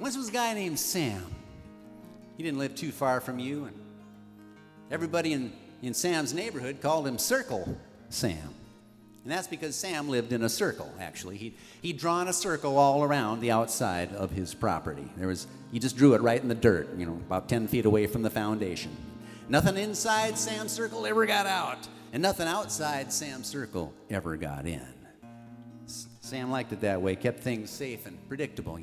Once was a guy named Sam. He didn't live too far from you, and everybody in Sam's neighborhood called him Circle Sam. And that's because Sam lived in a circle, actually. He'd drawn a circle all around the outside of his property. He just drew it right in the dirt, about 10 feet away from the foundation. Nothing inside Sam's circle ever got out, and nothing outside Sam's circle ever got in. Sam liked it that way, kept things safe and predictable,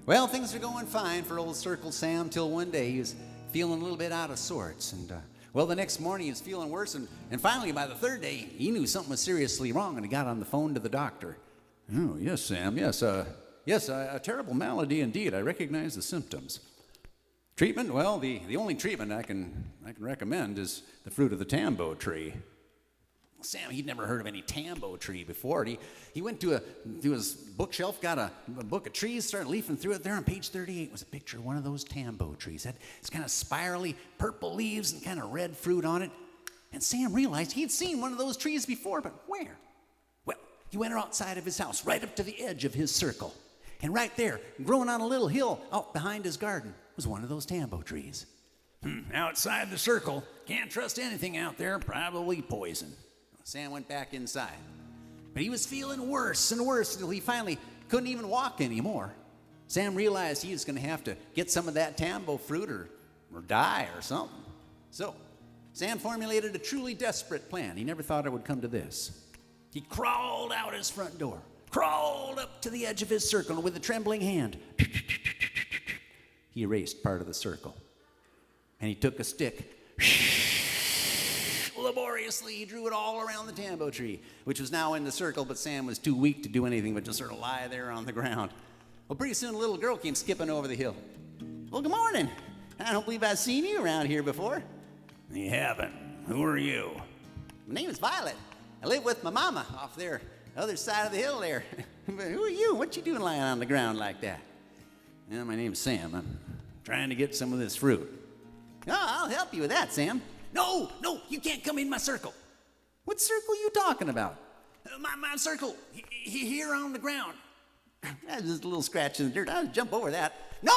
Well, things were going fine for old Circle Sam till one day he was feeling a little bit out of sorts. And, the next morning he was feeling worse. And finally, by the third day, he knew something was seriously wrong, and he got on the phone to the doctor. Oh, yes, Sam, yes, a terrible malady indeed. I recognize the symptoms. Treatment? Well, the only treatment I can recommend is the fruit of the tambo tree. Sam, he'd never heard of any tambo tree before. He went to his bookshelf, got a book of trees, started leafing through it. There on page 38 was a picture of one of those tambo trees. It's kind of spirally purple leaves and kind of red fruit on it. And Sam realized he'd seen one of those trees before, but where? Well, he went outside of his house, right up to the edge of his circle. And right there, growing on a little hill out behind his garden, was one of those tambo trees. Outside the circle, can't trust anything out there, probably poison. Sam went back inside. But he was feeling worse and worse until he finally couldn't even walk anymore. Sam realized he was going to have to get some of that tambo fruit or die or something. So Sam formulated a truly desperate plan. He never thought it would come to this. He crawled out his front door, crawled up to the edge of his circle, and with a trembling hand, he erased part of the circle. And he took a stick. Laboriously, he drew it all around the tambo tree, which was now in the circle, but Sam was too weak to do anything but just sort of lie there on the ground. Well, pretty soon a little girl came skipping over the hill. Well, good morning. I don't believe I've seen you around here before. You haven't. Who are you? My name is Violet. I live with my mama off there, the other side of the hill there. But who are you? What you doing lying on the ground like that? Well, my name's Sam. I'm trying to get some of this fruit. Oh, I'll help you with that, Sam. No, you can't come in my circle. What circle are you talking about? My circle, here on the ground. That's just a little scratch in the dirt. I'll jump over that. No,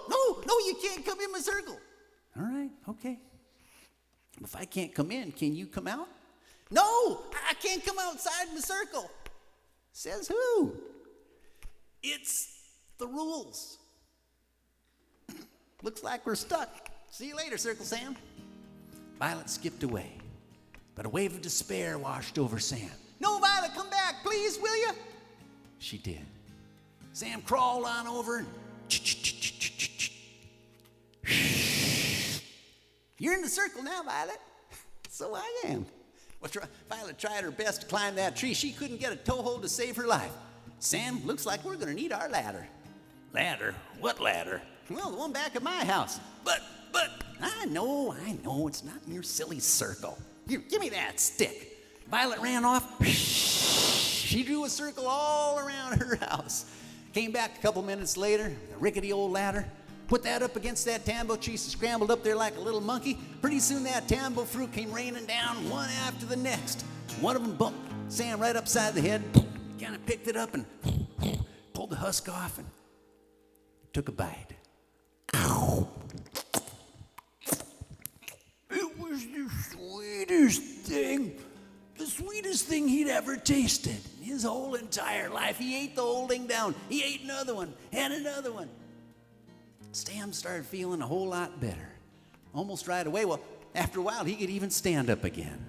you can't come in my circle. All right, okay. If I can't come in, can you come out? No, I can't come outside my circle. Says who? It's the rules. Looks like we're stuck. See you later, Circle Sam. Violet skipped away, but a wave of despair washed over Sam. No, Violet, come back, please, will you? She did. Sam crawled on over and you're in the circle now, Violet. So I am. Well, Violet tried her best to climb that tree. She couldn't get a toehold to save her life. Sam, looks like we're going to need our ladder. Ladder? What ladder? Well, the one back at my house. But, I know, it's not in your silly circle. Here, give me that stick. Violet ran off. She drew a circle all around her house. Came back a couple minutes later, with a rickety old ladder. Put that up against that tambo tree, scrambled up there like a little monkey. Pretty soon that tambo fruit came raining down one after the next. One of them bumped Sam right upside the head. Kind of picked it up and pulled the husk off and took a bite. It was the sweetest thing he'd ever tasted. His whole entire life, he ate the whole thing down. He ate another one and another one. Sam started feeling a whole lot better. Almost right away. Well, after a while, he could even stand up again.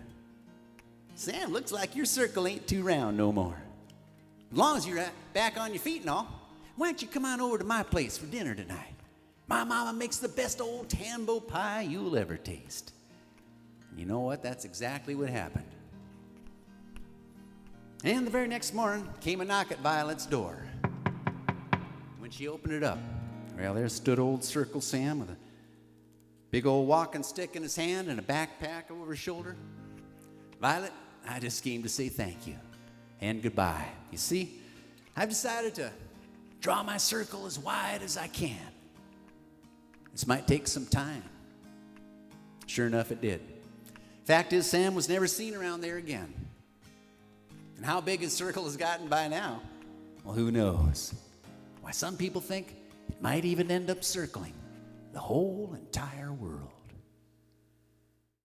Sam, looks like your circle ain't too round no more. As long as you're back on your feet and all, why don't you come on over to my place for dinner tonight? My mama makes the best old tambo pie you'll ever taste. And you know what? That's exactly what happened. And the very next morning came a knock at Violet's door. When she opened it up, well, there stood old Circle Sam with a big old walking stick in his hand and a backpack over his shoulder. Violet, I just came to say thank you and goodbye. You see, I've decided to draw my circle as wide as I can. This might take some time. Sure enough, it did. Fact is, Sam was never seen around there again. And how big his circle has gotten by now, well, who knows? Why, some people think It might even end up circling the whole entire world.